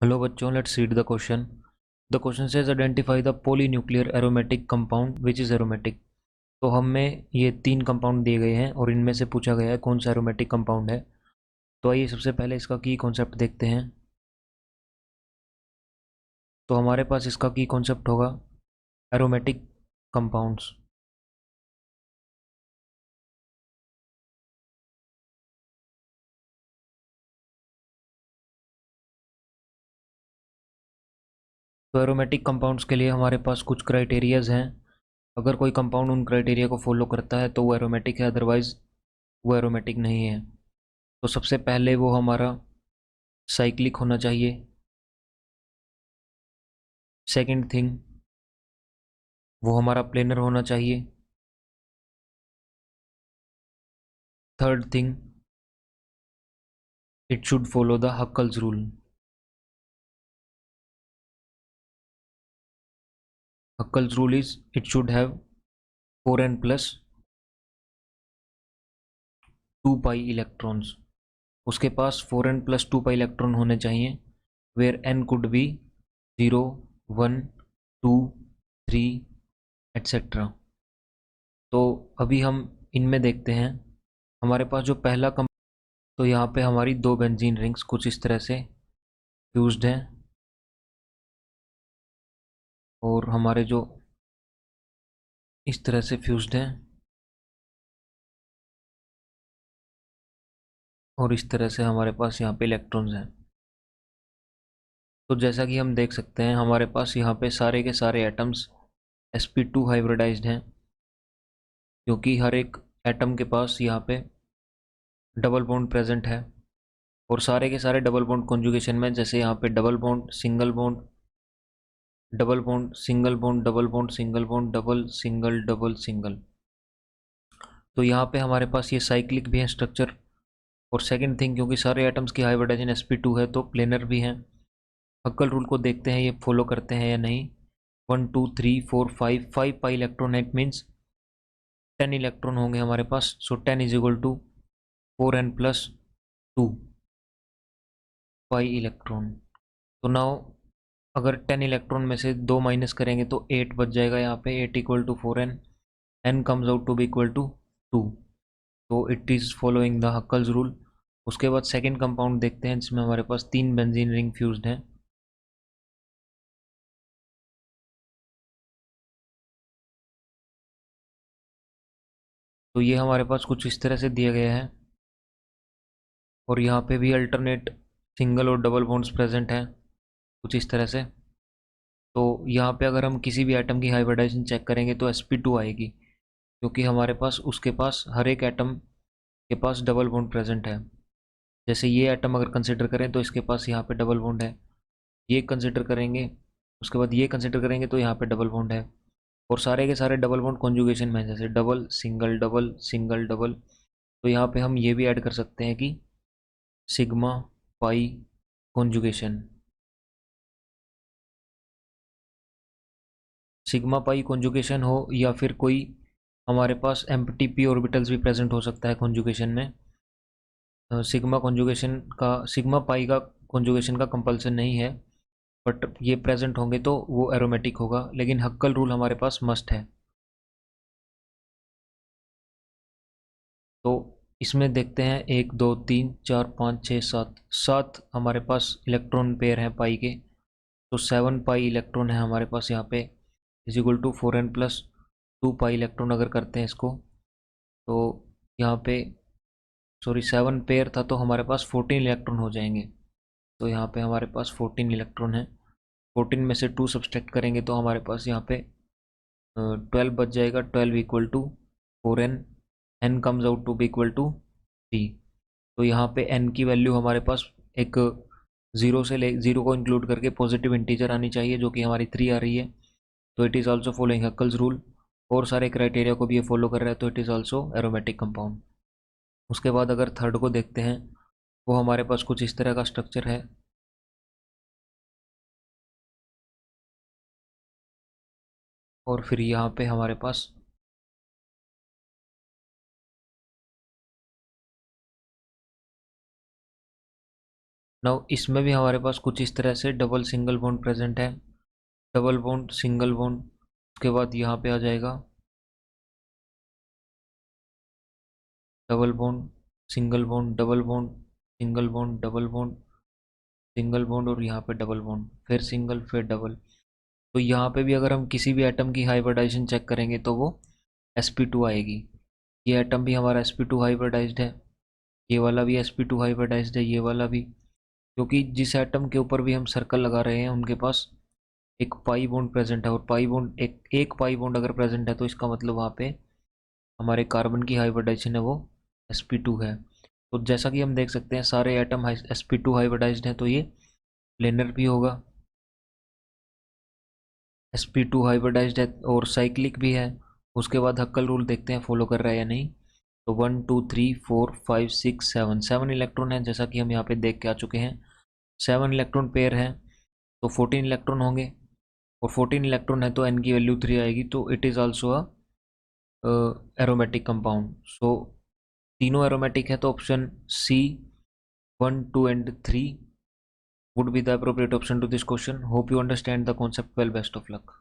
Hello बच्चों, let's read the question. The question says identify the polynuclear aromatic compound which is aromatic. तो हमें ये 3 compound दिए गए हैं और इनमें से पूछा गया है कौन सा एरोमेटिक कंपाउंड है. तो आइए सबसे पहले इसका की कॉन्सेप्ट देखते हैं. तो हमारे पास इसका की कॉन्सेप्ट होगा एरोमेटिक कंपाउंड्स. तो एरोमेटिक कंपाउंड्स के लिए हमारे पास कुछ क्राइटेरियाज हैं. अगर कोई कंपाउंड उन क्राइटेरिया को फॉलो करता है तो वो एरोमेटिक है, अदरवाइज वो एरोमेटिक नहीं है. तो सबसे पहले वो हमारा साइक्लिक होना चाहिए. सेकंड थिंग, वो हमारा प्लेनर होना चाहिए. Third thing, it should follow the Huckel's rule. Huckel's rule is it should have 4n plus 2 pi electrons. उसके पास 4n प्लस 2 पाई इलेक्ट्रॉन होने चाहिए, where n could be 0, 1, 2, 3 etcetera. तो अभी हम इनमें देखते हैं. हमारे पास जो पहला तो यहाँ पे हमारी दो बेंजीन रिंग्स कुछ इस तरह से फ्यूज्ड हैं और हमारे जो इस तरह से फ्यूज्ड हैं और इस तरह से हमारे पास यहाँ पे इलेक्ट्रॉन्स हैं. तो जैसा कि हम देख सकते हैं हमारे पास यहाँ पे सारे के सारे एटम्स sp2 हाइब्रिडाइज्ड हैं, क्योंकि हर एक एटम के पास यहाँ पे डबल बॉन्ड प्रेजेंट है और सारे के सारे डबल बॉन्ड कॉन्जुगेशन में, जैसे यहाँ पे double bond single bond double bond single bond double bond single bond double single double single. तो यहाँ पे हमारे पास ये साइक्लिक भी है स्ट्रक्चर. और सेकंड थिंग, क्योंकि सारे एटम्स की हाइब्रिडाइजेशन sp2 है तो प्लेनर भी हैं. हक्कल रूल को देखते हैं ये फॉलो करते हैं या नहीं. 1 2 3 4 5 5 pi electron, it means 10 electron होंगे हमारे पास. So 10 is equal to 4n plus 2 pi electron. तो नाउ अगर 10 इलेक्ट्रॉन में से 2 माइनस करेंगे तो 8 बच जाएगा. यहाँ पे 8 equal to 4n, n comes out to be equal to 2. तो it is following the Huckel's rule. उसके बाद सेकेंड कंपाउंड देखते हैं जिसमें हमारे पास 3 बेंजीन रिंग फ्यूज्ड हैं. तो ये हमारे पास कुछ इस तरह से दिया गया है और यहाँ पे भी अल्टरनेट सिंगल और डबल बॉन्ड्स प्रेजेंट हैं कुछ इस तरह से. तो यहाँ पे अगर हम किसी भी एटम की हाइब्रिडाइजेशन चेक करेंगे तो sp2 आएगी, क्योंकि हमारे पास उसके पास हर एक एटम के पास डबल बॉन्ड प्रेजेंट है. जैसे ये एटम अगर कंसिडर करें तो इसके पास यहाँ पे डबल बॉन्ड है. ये कंसिडर करेंगे, उसके बाद ये कंसिडर करेंगे तो यहाँ पे डबल बॉन्ड है. और सारे के सारे डबल बॉन्ड कॉन्जुगेशन में, जैसे double single double single double. तो यहाँ पे हम ये भी ऐड कर सकते हैं कि sigma pi conjugation. Sigma pi conjugation हो या फिर कोई हमारे पास एम्प्टी पी ऑर्बिटल्स भी प्रेजेंट हो सकता है कॉन्जुगेशन में. सिग्मा पाई का कॉन्जुगेशन का कंपल्सन नहीं है, बट ये प्रेजेंट होंगे तो वो एरोमेटिक होगा. लेकिन हक्कल रूल हमारे पास मस्ट है. तो इसमें देखते हैं 1 2 3 4 5 6 7 7 हमारे पास इलेक्ट्रॉन पेयर हैं पाई के. तो 7 पाई इलेक्ट्रॉन है हमारे पास यहाँ पे, is equal to 4n plus 2 pi electron. अगर करते हैं इसको तो यहाँ पे, सॉरी 7 पेयर था तो हमारे पास 14 इलेक्ट्रॉन हो जाएंगे. तो यहाँ पे हमारे पास 14 इलेक्ट्रॉन है. 14 में से 2 सब्सट्रैक्ट करेंगे तो हमारे पास यहाँ पे 12 बच जाएगा. 12 equal to 4n, n comes out to be equal to 3. तो यहाँ पे n की वैल्यू हमारे पास एक जीरो को इंक्लूड करके पॉजिटिव इंटीजर आनी चाहिए, जो कि हमारी 3 आ रही है. तो it is also following Huckel's rule और सारे क्राइटेरिया को भी ये फॉलो कर रहा है, तो it is also aromatic compound. उसके बाद अगर थर्ड को देखते हैं, वो हमारे पास कुछ इस तरह का स्ट्रक्चर है. और फिर यहाँ पे हमारे पास नाउ इसमें भी हमारे पास कुछ इस तरह से डबल सिंगल बॉन्ड प्रेजेंट है, डबल बॉन्ड सिंगल बॉन्ड, उसके बाद यहाँ पे आ जाएगा double bond single bond, double bond single bond, double bond single bond, और यहाँ पे डबल बॉन्ड, फिर सिंगल फिर डबल। तो यहाँ पे भी अगर हम किसी भी एटम की हाइब्रिडाइजेशन चेक करेंगे तो वो sp2 आएगी। ये एटम भी हमारा sp2 हाइब्रिडाइज्ड है, ये वाला भी sp2 हाइब्रिडाइज्ड है, ये वाला भी, क्योंकि जिस एटम के ऊपर भी हम सर्कल लगा रहे हैं उनके पास एक पाई बॉन्ड प्रेजेंट है, और पाई बॉन्ड एक पाई बॉन्ड अगर प्रेजेंट है तो इसका मतलब वहाँ पे हमारे कार्बन की हाइब्रिडाइजेशन है वो sp2 है। तो जैसा कि हम देख सकते हैं सारे एटम sp2 हाइब्रिडाइज्ड हैं, तो ये प्लेनर भी होगा, sp2 हाइब्रिडाइज्ड है और साइक्लिक भी है। उसके बाद हक्कल रूल देखते हैं फॉलो कर रहा है या नहीं। तो 1 2 3 4 5 6 7 7 इलेक्ट्रॉन है, जैसा कि हम यहाँ पे देख के आ चुके हैं। 7 इलेक्ट्रॉन पेयर है तो 14 इलेक्ट्रॉन होंगे, और 14 इलेक्ट्रॉन है तो n की वैल्यू 3 आएगी, तो it is also a aromatic compound. So तीनों एरोमेटिक है, तो option C 1 2 and 3 would be the appropriate option to this question. Hope you understand the concept well. Best of luck.